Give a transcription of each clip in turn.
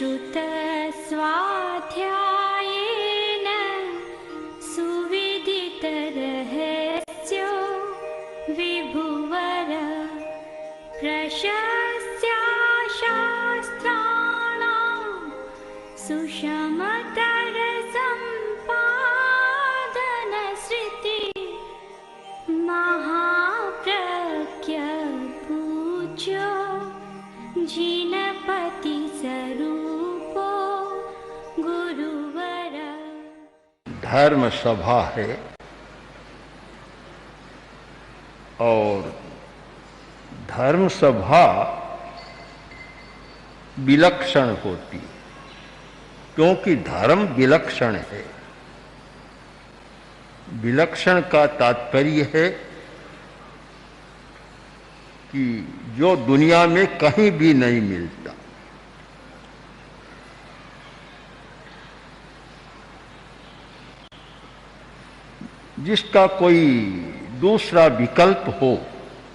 श्रुतस्वाध्यायेन सुविदितरहस्यो विभुवर प्रशस्त्या शास्त्राणां सुषमतरसम्पादनसृति महाप्रज्ञपूज्यो जिनपति स्वरूपो गुरुवर। धर्म सभा है और धर्म सभा विलक्षण होती है क्योंकि धर्म विलक्षण है। विलक्षण का तात्पर्य है कि जो दुनिया में कहीं भी नहीं मिलता। जिसका कोई दूसरा विकल्प हो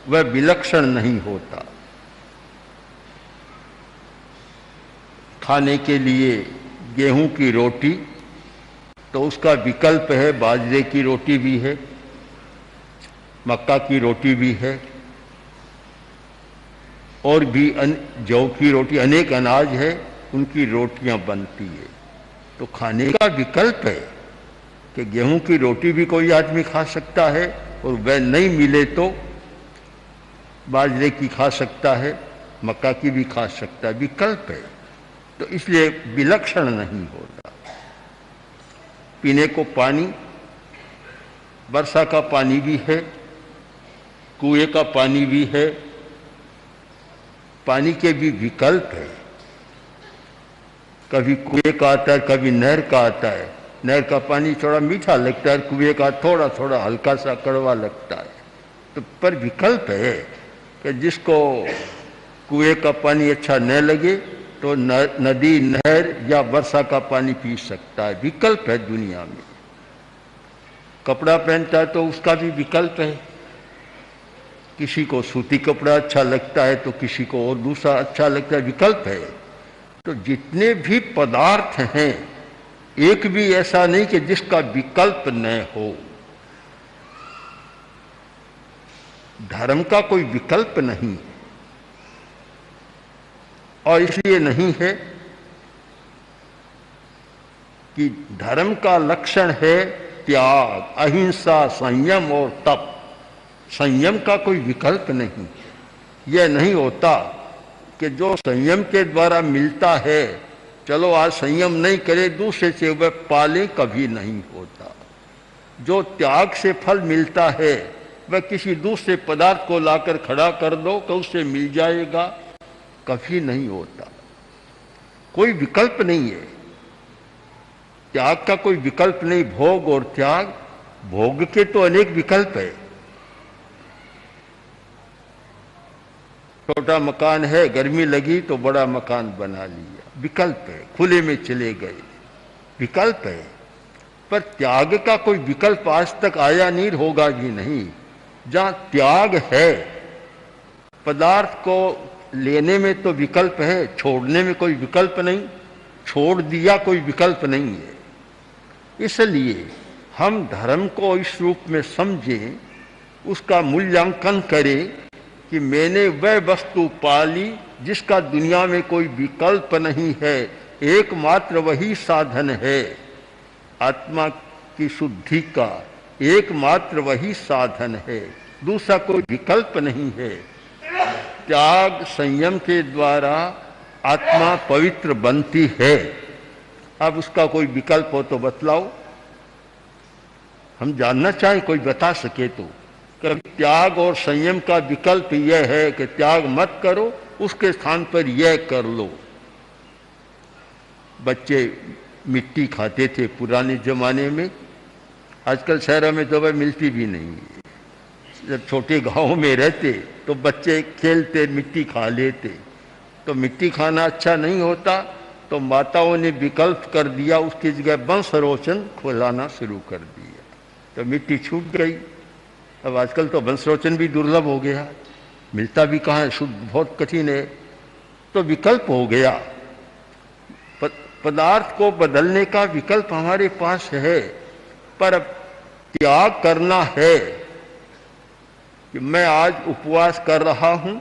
वह विलक्षण नहीं होता। खाने के लिए गेहूं की रोटी तो उसका विकल्प है, बाजरे की रोटी भी है, मक्का की रोटी भी है और भी जौ की रोटी, अनेक अनाज है उनकी रोटियां बनती है। तो खाने का विकल्प है कि गेहूं की रोटी भी कोई आदमी खा सकता है और वह नहीं मिले तो बाजरे की खा सकता है, मक्का की भी खा सकता है, विकल्प है। तो इसलिए विलक्षण नहीं होता। पीने को पानी वर्षा का पानी भी है, कुएं का पानी भी है, पानी के भी विकल्प है। कभी कुएं का आता है, कभी नहर का आता है। नहर का पानी थोड़ा मीठा लगता है, कुएं का थोड़ा थोड़ा हल्का सा कड़वा लगता है। तो पर विकल्प है कि जिसको कुएं का पानी अच्छा न लगे तो नदी, नहर या वर्षा का पानी पी सकता है। विकल्प है दुनिया में। कपड़ा पहनता है तो उसका भी विकल्प है। किसी को सूती कपड़ा अच्छा लगता है तो किसी को और दूसरा अच्छा लगता है, विकल्प है। तो जितने भी पदार्थ हैं एक भी ऐसा नहीं कि जिसका विकल्प न हो। धर्म का कोई विकल्प नहीं है और इसलिए नहीं है कि धर्म का लक्षण है त्याग, अहिंसा, संयम और तप। संयम का कोई विकल्प नहीं। यह नहीं होता कि जो संयम के द्वारा मिलता है, चलो आज संयम नहीं करे दूसरे से वह पाले, कभी नहीं होता। जो त्याग से फल मिलता है वह किसी दूसरे पदार्थ को लाकर खड़ा कर दो तो उससे मिल जाएगा, कभी नहीं होता। कोई विकल्प नहीं है। त्याग का कोई विकल्प नहीं। भोग और त्याग, भोग के तो अनेक विकल्प है। छोटा मकान है, गर्मी लगी तो बड़ा मकान बना लिया, विकल्प है। खुले में चले गए, विकल्प है। पर त्याग का कोई विकल्प आज तक आया नहीं, होगा भी नहीं। जहां त्याग है, पदार्थ को लेने में तो विकल्प है, छोड़ने में कोई विकल्प नहीं। छोड़ दिया कोई विकल्प नहीं है। इसलिए हम धर्म को इस रूप में समझें, उसका मूल्यांकन करें कि मैंने वह वस्तु पाली जिसका दुनिया में कोई विकल्प नहीं है। एकमात्र वही साधन है आत्मा की शुद्धि का, एकमात्र वही साधन है, दूसरा कोई विकल्प नहीं है। त्याग संयम के द्वारा आत्मा पवित्र बनती है। अब उसका कोई विकल्प हो तो बतलाओ, हम जानना चाहें, कोई बता सके तो। त्याग और संयम का विकल्प यह है कि त्याग मत करो, उसके स्थान पर यह कर लो। बच्चे मिट्टी खाते थे पुराने जमाने में, आजकल शहरों में तो वह मिलती भी नहीं है। जब छोटे गांव में रहते तो बच्चे खेलते, मिट्टी खा लेते। तो मिट्टी खाना अच्छा नहीं होता, तो माताओं ने विकल्प कर दिया, उसकी जगह वंश रोचन खुलाना शुरू कर दिया, तो मिट्टी छूट गई। अब आजकल तो वंश रोचन भी दुर्लभ हो गया, मिलता भी कहाँ है, शुद्ध बहुत कठिन है। तो विकल्प हो गया। पदार्थ को बदलने का विकल्प हमारे पास है, पर अब त्याग करना है कि मैं आज उपवास कर रहा हूं,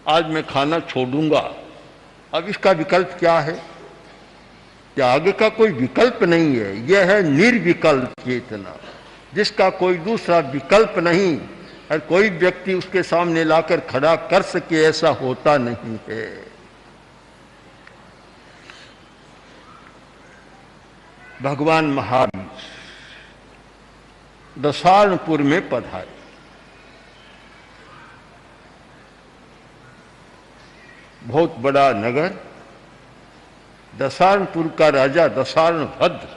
आज मैं खाना छोड़ूंगा। अब इसका विकल्प क्या है? त्याग का कोई विकल्प नहीं है। यह है निर्विकल्प चेतना, जिसका कोई दूसरा विकल्प नहीं, और कोई व्यक्ति उसके सामने लाकर खड़ा कर सके ऐसा होता नहीं है। भगवान महावीर दशारणपुर में पधारे। बहुत बड़ा नगर, दशारणपुर का राजा दशारण भद्र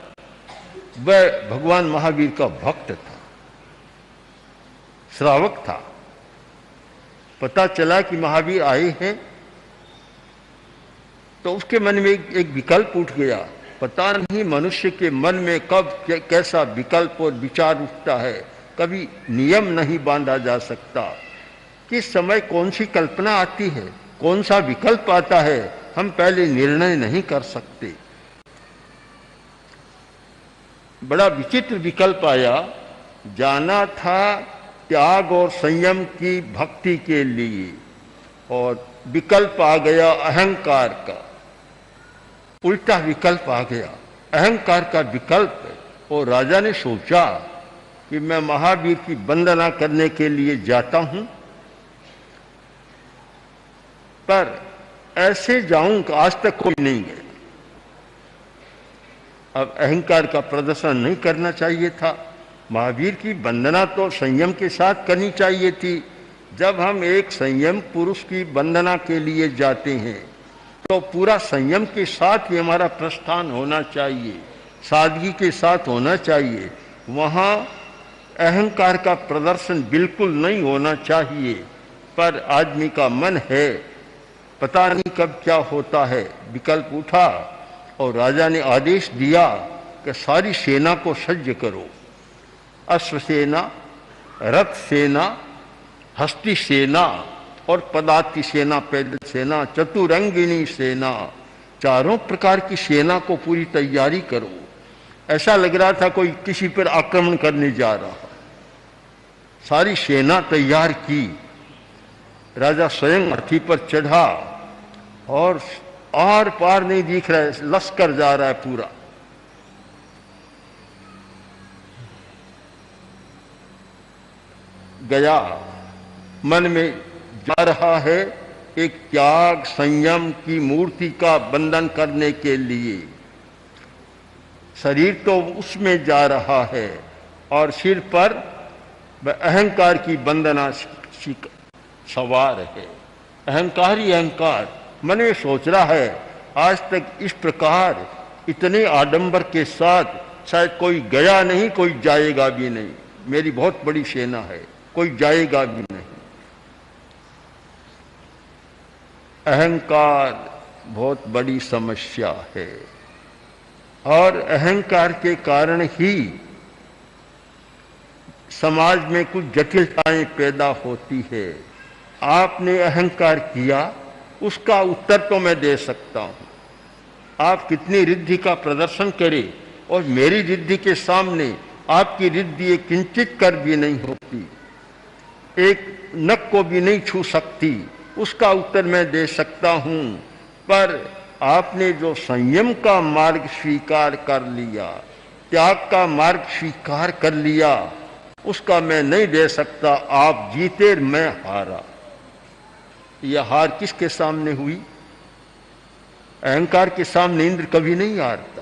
वह भगवान महावीर का भक्त था, श्रावक था। पता चला कि महावीर आए हैं तो उसके मन में एक विकल्प उठ गया। पता नहीं मनुष्य के मन में कब कैसा विकल्प और विचार उठता है, कभी नियम नहीं बांधा जा सकता। किस समय कौन सी कल्पना आती है, कौन सा विकल्प आता है, हम पहले निर्णय नहीं कर सकते। बड़ा विचित्र विकल्प आया। जाना था त्याग और संयम की भक्ति के लिए, और विकल्प आ गया अहंकार का। उल्टा विकल्प आ गया, अहंकार का विकल्प। और राजा ने सोचा कि मैं महावीर की वंदना करने के लिए जाता हूं, पर ऐसे जाऊंगा आज तक कोई नहीं गया। अब अहंकार का प्रदर्शन नहीं करना चाहिए था। महावीर की वंदना तो संयम के साथ करनी चाहिए थी। जब हम एक संयम पुरुष की वंदना के लिए जाते हैं तो पूरा संयम के साथ ही हमारा प्रस्थान होना चाहिए, सादगी के साथ होना चाहिए। वहाँ अहंकार का प्रदर्शन बिल्कुल नहीं होना चाहिए। पर आदमी का मन है, पता नहीं कब क्या होता है। विकल्प उठा और राजा ने आदेश दिया कि सारी सेना को सज्ज करो। अश्व सेना, रथ सेना, हस्ती सेना और पदाति सेना, पैदल सेना, चतुरंगिणी सेना, चारों प्रकार की सेना को पूरी तैयारी करो। ऐसा लग रहा था कोई किसी पर आक्रमण करने जा रहा। सारी सेना तैयार की। राजा स्वयं हाथी पर चढ़ा और आर पार नहीं दिख रहा है, लश्कर जा रहा है पूरा। गया, मन में जा रहा है एक त्याग संयम की मूर्ति का बंधन करने के लिए। शरीर तो उसमें जा रहा है और सिर पर अहंकार की वंदना सवार है। अहंकार ही अहंकार मन में सोच रहा है, आज तक इस प्रकार इतने आडंबर के साथ शायद कोई गया नहीं, कोई जाएगा भी नहीं। मेरी बहुत बड़ी सेना है, कोई जाएगा भी नहीं। अहंकार बहुत बड़ी समस्या है और अहंकार के कारण ही समाज में कुछ जटिलताएं पैदा होती है। आपने अहंकार किया, उसका उत्तर तो मैं दे सकता हूं। आप कितनी रिद्धि का प्रदर्शन करें और मेरी रिद्धि के सामने आपकी रिद्धि एक किंचित कर भी नहीं होती, एक नख को भी नहीं छू सकती, उसका उत्तर मैं दे सकता हूं। पर आपने जो संयम का मार्ग स्वीकार कर लिया, त्याग का मार्ग स्वीकार कर लिया, उसका मैं नहीं दे सकता। आप जीते, मैं हारा। यह हार किसके सामने हुई? अहंकार के सामने इंद्र कभी नहीं हारता,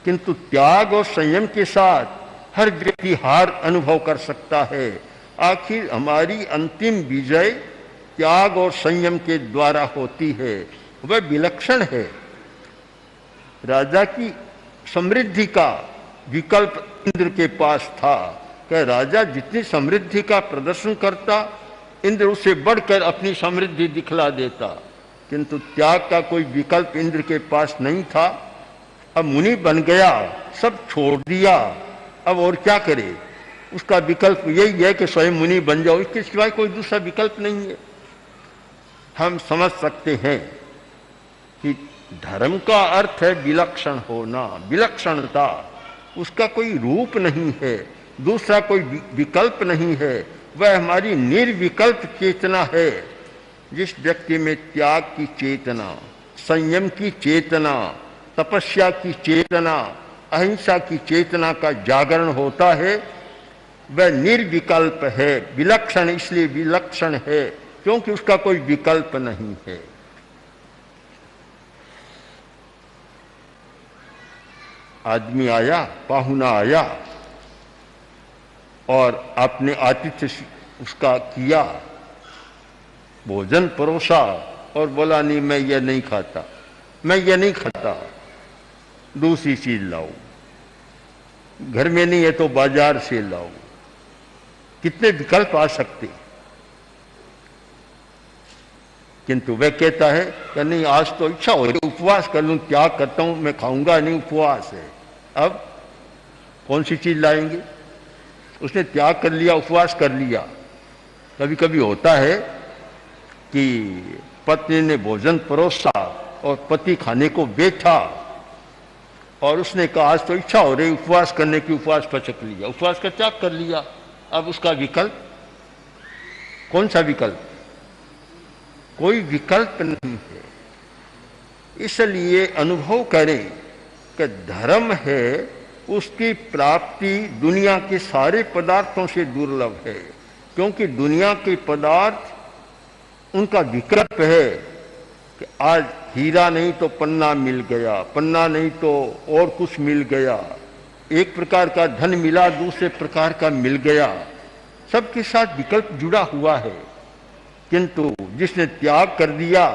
किंतु त्याग और संयम के साथ हर व्यक्ति हार अनुभव कर सकता है। आखिर हमारी अंतिम विजय त्याग और संयम के द्वारा होती है, वह विलक्षण है। राजा की समृद्धि का विकल्प इंद्र के पास था कि राजा जितनी समृद्धि का प्रदर्शन करता, इंद्र उससे बढ़कर अपनी समृद्धि दिखला देता, किंतु त्याग का कोई विकल्प इंद्र के पास नहीं था। अब मुनि बन गया, सब छोड़ दिया, अब और क्या करे? उसका विकल्प यही है कि स्वयं मुनि बन जाओ, इसके सिवाय कोई दूसरा विकल्प नहीं है। हम समझ सकते हैं कि धर्म का अर्थ है विलक्षण होना, विलक्षणता। उसका कोई रूप नहीं है, दूसरा कोई विकल्प नहीं है, वह हमारी निर्विकल्प चेतना है। जिस व्यक्ति में त्याग की चेतना, संयम की चेतना, तपस्या की चेतना, अहिंसा की चेतना का जागरण होता है, वह निर्विकल्प है। विलक्षण इसलिए विलक्षण है क्योंकि उसका कोई विकल्प नहीं है। आदमी आया, पाहुना आया और आपने आतिथ्य उसका किया, भोजन परोसा और बोला नहीं मैं ये नहीं खाता, मैं ये नहीं खाता, दूसरी चीज लाओ, घर में नहीं है तो बाजार से लाओ। कितने विकल्प आ सकते, किंतु वह कहता है कि नहीं आज तो इच्छा हो रही, उपवास कर लूं, त्याग करता हूं, मैं खाऊंगा नहीं, उपवास है। अब कौन सी चीज लाएंगे? उसने त्याग कर लिया, उपवास कर लिया। कभी कभी होता है कि पत्नी ने भोजन परोसा और पति खाने को बैठा और उसने कहा आज तो इच्छा हो रही उपवास करने की, उपवास पचक लिया, उपवास का त्याग कर लिया। अब उसका विकल्प कौन सा विकल्प? कोई विकल्प नहीं है। इसलिए अनुभव करें कि धर्म है, उसकी प्राप्ति दुनिया के सारे पदार्थों से दुर्लभ है, क्योंकि दुनिया के पदार्थ उनका विकल्प है कि आज हीरा नहीं तो पन्ना मिल गया, पन्ना नहीं तो और कुछ मिल गया, एक प्रकार का धन मिला, दूसरे प्रकार का मिल गया। सबके साथ विकल्प जुड़ा हुआ है। किंतु जिसने त्याग कर दिया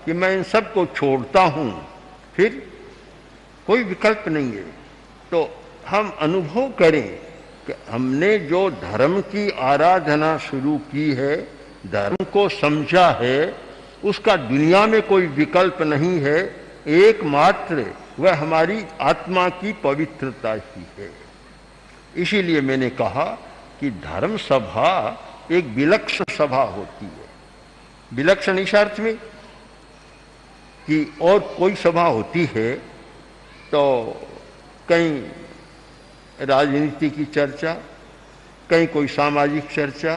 कि मैं इन सब को छोड़ता हूं, फिर कोई विकल्प नहीं है। तो हम अनुभव करें कि हमने जो धर्म की आराधना शुरू की है, धर्म को समझा है, उसका दुनिया में कोई विकल्प नहीं है। एकमात्र वह हमारी आत्मा की पवित्रता ही है। इसीलिए मैंने कहा कि धर्म सभा एक विलक्षण सभा होती है। विलक्षण इस अर्थ में कि और कोई सभा होती है तो कहीं राजनीति की चर्चा, कहीं कोई सामाजिक चर्चा,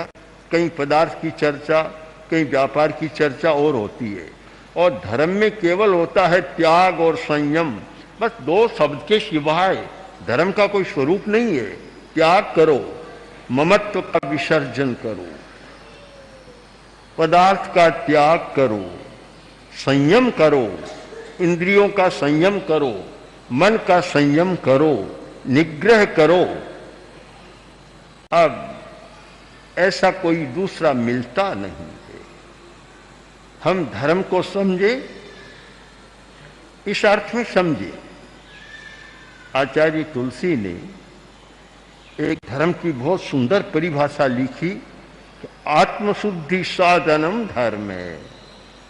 कहीं पदार्थ की चर्चा, कहीं व्यापार की चर्चा और होती है। और धर्म में केवल होता है त्याग और संयम, बस दो शब्द के सिवाय धर्म का कोई स्वरूप नहीं है। त्याग करो, ममत्व का विसर्जन करो, पदार्थ का त्याग करो, संयम करो, इंद्रियों का संयम करो, मन का संयम करो, निग्रह करो। अब ऐसा कोई दूसरा मिलता नहीं है। हम धर्म को समझे, इस अर्थ में समझे। आचार्य तुलसी ने एक धर्म की बहुत सुंदर परिभाषा लिखी कि आत्मशुद्धि साधनम धर्म है।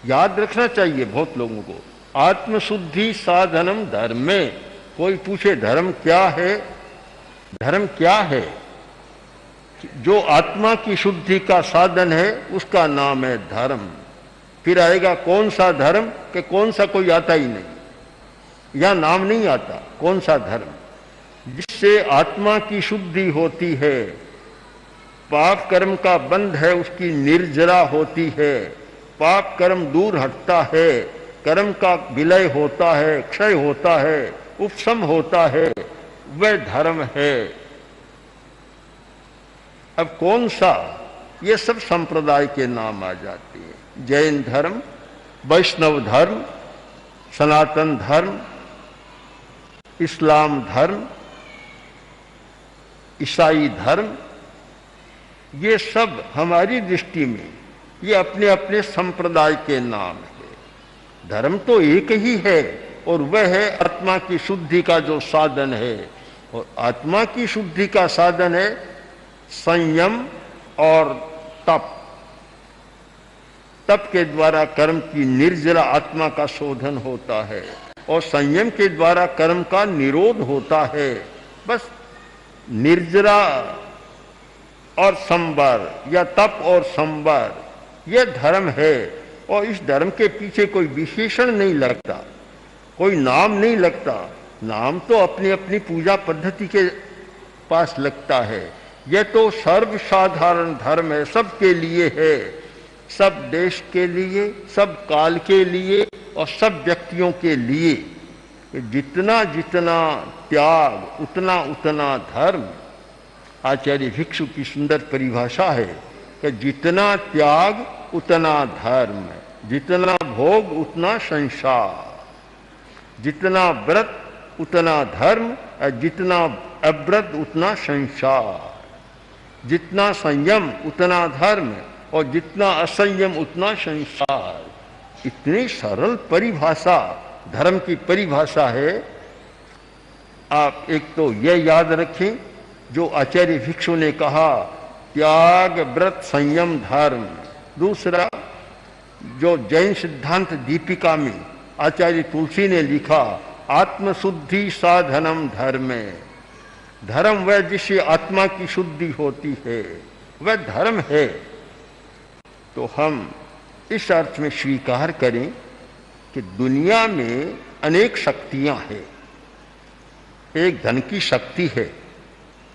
याद रखना चाहिए बहुत लोगों को, आत्मशुद्धि साधनम धर्म है। कोई पूछे धर्म क्या है? धर्म क्या है? जो आत्मा की शुद्धि का साधन है उसका नाम है धर्म। फिर आएगा कौन सा धर्म, कि कौन सा कोई आता ही नहीं, या नाम नहीं आता। कौन सा धर्म? जिससे आत्मा की शुद्धि होती है, पाप कर्म का बंध है उसकी निर्जरा होती है, पाप कर्म दूर हटता है, कर्म का विलय होता है, क्षय होता है, उपशम होता है, वह धर्म है। अब कौन सा? ये सब संप्रदाय के नाम आ जाते हैं। जैन धर्म, वैष्णव धर्म, सनातन धर्म, इस्लाम धर्म, ईसाई धर्म, ये सब हमारी दृष्टि में ये अपने अपने संप्रदाय के नाम है। धर्म तो एक ही है और वह है आत्मा की शुद्धि का जो साधन है। और आत्मा की शुद्धि का साधन है संयम और तप। तप के द्वारा कर्म की निर्जरा आत्मा का शोधन होता है और संयम के द्वारा कर्म का निरोध होता है। बस निर्जरा और संवर या तप और संवर यह धर्म है। और इस धर्म के पीछे कोई विशेषण नहीं लगता। कोई नाम नहीं लगता। नाम तो अपनी अपनी पूजा पद्धति के पास लगता है। यह तो सर्वसाधारण धर्म है, सबके लिए है, सब देश के लिए, सब काल के लिए और सब व्यक्तियों के लिए। जितना जितना त्याग उतना उतना धर्म। आचार्य भिक्षु की सुंदर परिभाषा है कि जितना त्याग उतना धर्म, जितना भोग उतना संसार, जितना व्रत उतना धर्म और जितना अव्रत उतना संसार, जितना संयम उतना धर्म और जितना असंयम उतना संसार। इतनी सरल परिभाषा धर्म की परिभाषा है। आप एक तो यह याद रखें जो आचार्य भिक्षु ने कहा, त्याग व्रत संयम धर्म। दूसरा जो जैन सिद्धांत दीपिका में आचार्य तुलसी ने लिखा, आत्मशुद्धि साधनम धर्म। धर्म वह जिससे आत्मा की शुद्धि होती है वह धर्म है। तो हम इस अर्थ में स्वीकार करें कि दुनिया में अनेक शक्तियां हैं। एक धन की शक्ति है।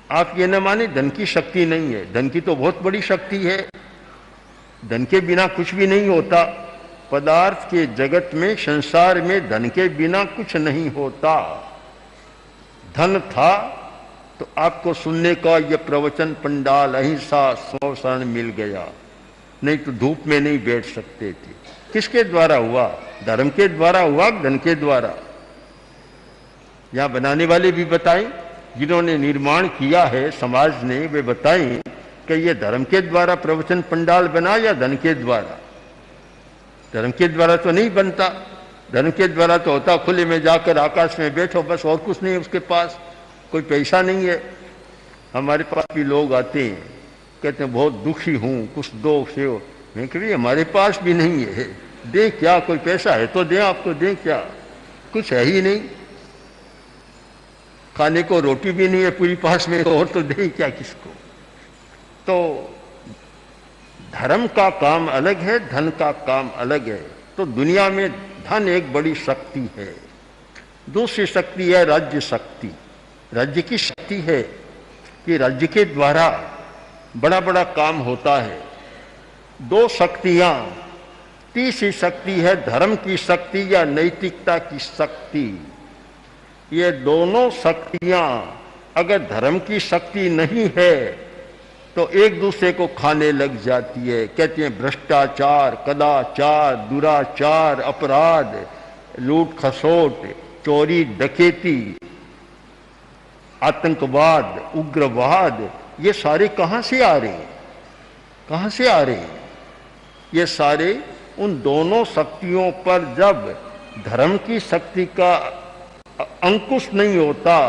आप ये न माने धन की शक्ति नहीं है, धन की तो बहुत बड़ी शक्ति है। धन के बिना कुछ भी नहीं होता। पदार्थ के जगत में, संसार में धन के बिना कुछ नहीं होता। धन था तो आपको सुनने का यह प्रवचन पंडाल अहिंसा सौ शरण मिल गया, नहीं तो धूप में नहीं बैठ सकते थे। किसके द्वारा हुआ? धर्म के द्वारा हुआ, धन के द्वारा? यहां बनाने वाले भी बताएं, जिन्होंने निर्माण किया है समाज ने, वे बताएं कि यह धर्म के द्वारा प्रवचन पंडाल बना या धन के द्वारा? धर्म के द्वारा तो नहीं बनता। धर्म के द्वारा तो होता खुले में जाकर आकाश में बैठो, बस और कुछ नहीं है उसके पास, कोई पैसा नहीं है। हमारे पास भी लोग आते हैं, कहते हैं बहुत दुखी हूं, कुछ दो से। मैं कह रही हमारे पास भी नहीं है, दे क्या? कोई पैसा है तो दे, आपको दे क्या? कुछ है ही नहीं। खाने को रोटी भी नहीं है पूरी पास में, और तो दे क्या किसको? तो धर्म का काम अलग है, धन का काम अलग है। तो दुनिया में धन एक बड़ी शक्ति है। दूसरी शक्ति है राज्य शक्ति। राज्य की शक्ति है कि राज्य के द्वारा बड़ा बड़ा काम होता है। दो शक्तियां। तीसरी शक्ति है धर्म की शक्ति या नैतिकता की शक्ति। ये दोनों शक्तियां अगर धर्म की शक्ति नहीं है तो एक दूसरे को खाने लग जाती है। कहते हैं भ्रष्टाचार, कदाचार, दुराचार, अपराध, लूट खसोट, चोरी डकैती, आतंकवाद, उग्रवाद, ये सारे कहां से आ रहे हैं? कहां से आ रहे हैं? ये सारे उन दोनों शक्तियों पर जब धर्म की शक्ति का अंकुश नहीं होता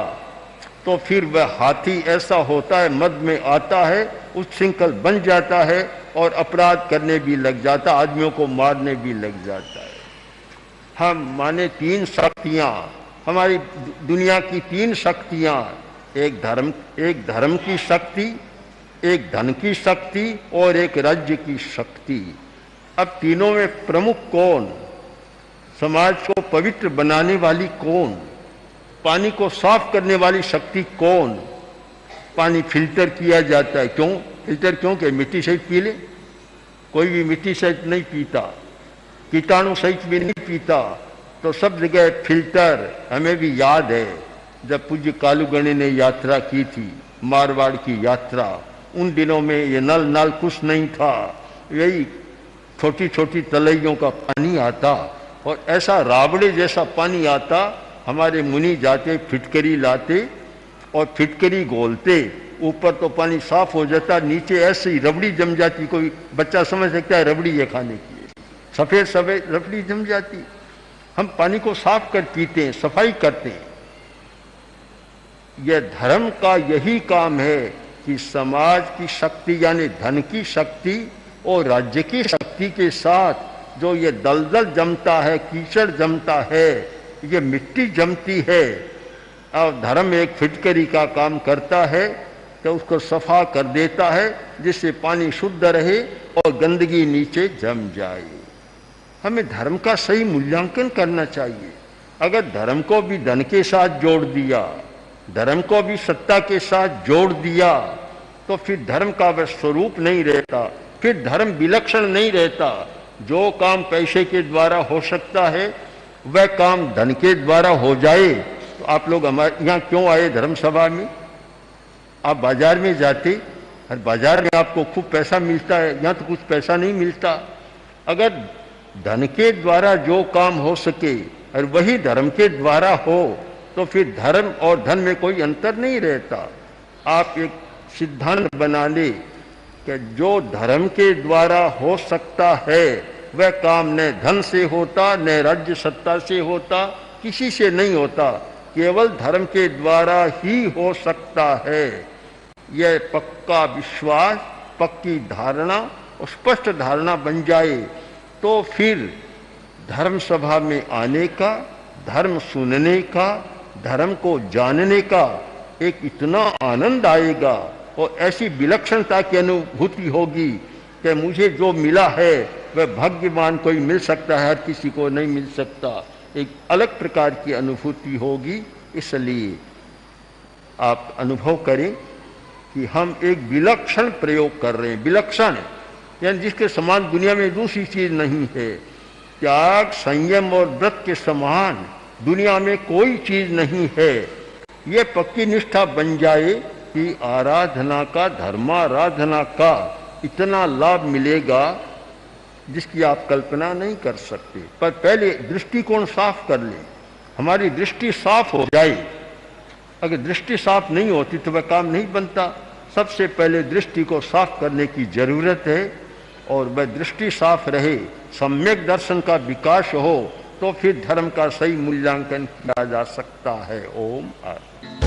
तो फिर वह हाथी ऐसा होता है, मद में आता है, उच्छृंखल बन जाता है और अपराध करने भी लग जाता, आदमियों को मारने भी लग जाता है। हम माने तीन शक्तियां, हमारी दुनिया की तीन शक्तियां, एक धर्म की शक्ति, एक धन की शक्ति और एक राज्य की शक्ति। अब तीनों में प्रमुख कौन? समाज को पवित्र बनाने वाली कौन? पानी को साफ करने वाली शक्ति कौन? पानी फिल्टर किया जाता है। क्यों फिल्टर? क्यों कि मिट्टी सहित पी ले। कोई भी मिट्टी सहित नहीं पीता, कीटाणु सहित भी नहीं पीता। तो सब जगह फिल्टर। हमें भी याद है जब पूज्य कालूगणी ने यात्रा की थी, मारवाड़ की यात्रा, उन दिनों में ये नल नल कुछ नहीं था, यही छोटी छोटी तलैयों का पानी आता और ऐसा राबड़े जैसा पानी आता। हमारे मुनि जाते, फिटकरी लाते और फिटकरी घोलते, ऊपर तो पानी साफ हो जाता, नीचे ऐसे ही रबड़ी जम जाती। कोई बच्चा समझ सकता है रबड़ी ये खाने की है, सफेद सफेद रबड़ी जम जाती। हम पानी को साफ कर पीते हैं, सफाई करते हैं। यह धर्म का यही काम है कि समाज की शक्ति यानी धन की शक्ति और राज्य की शक्ति के साथ जो ये दलदल जमता है, कीचड़ जमता है, ये मिट्टी जमती है, और धर्म एक फिटकरी का काम करता है तो उसको सफा कर देता है जिससे पानी शुद्ध रहे और गंदगी नीचे जम जाए। हमें धर्म का सही मूल्यांकन करना चाहिए। अगर धर्म को भी धन के साथ जोड़ दिया, धर्म को भी सत्ता के साथ जोड़ दिया, तो फिर धर्म का वह स्वरूप नहीं रहता, फिर धर्म विलक्षण नहीं रहता। जो काम पैसे के द्वारा हो सकता है वह काम धन के द्वारा हो जाए। तो आप लोग हमारे यहाँ क्यों आए धर्म सभा में? आप बाजार में जाते, हर बाजार में आपको खूब पैसा मिलता है, यहाँ तो कुछ पैसा नहीं मिलता। अगर धन के द्वारा जो काम हो सके और वही धर्म के द्वारा हो, तो फिर धर्म और धन में कोई अंतर नहीं रहता। आप एक सिद्धांत बना ले कि जो धर्म के द्वारा हो सकता है वह काम न धन से होता, न राज्य सत्ता से होता, किसी से नहीं होता, केवल धर्म के द्वारा ही हो सकता है। यह पक्का विश्वास, पक्की धारणा और स्पष्ट धारणा बन जाए तो फिर धर्म सभा में आने का, धर्म सुनने का, धर्म को जानने का एक इतना आनंद आएगा और ऐसी विलक्षणता की अनुभूति होगी कि मुझे जो मिला है वह भाग्यवान कोई मिल सकता है, हर किसी को नहीं मिल सकता। एक अलग प्रकार की अनुभूति होगी। इसलिए आप अनुभव करें कि हम एक विलक्षण प्रयोग कर रहे हैं। विलक्षण यानी जिसके समान दुनिया में दूसरी चीज नहीं है। त्याग, संयम और व्रत के समान दुनिया में कोई चीज नहीं है। ये पक्की निष्ठा बन जाए कि आराधना का, धर्माराधना का इतना लाभ मिलेगा जिसकी आप कल्पना नहीं कर सकते। पर पहले दृष्टिकोण साफ कर ले, हमारी दृष्टि साफ हो जाए। अगर दृष्टि साफ नहीं होती तो वह काम नहीं बनता। सबसे पहले दृष्टि को साफ करने की जरूरत है और वह दृष्टि साफ रहे, सम्यक दर्शन का विकास हो, तो फिर धर्म का सही मूल्यांकन किया जा सकता है। ओम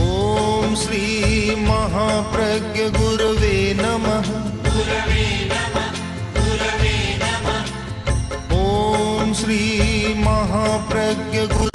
ओम श्री महाप्रज्ञ गुरवे नमः। ओम श्री महाप्रज्ञ गुरवे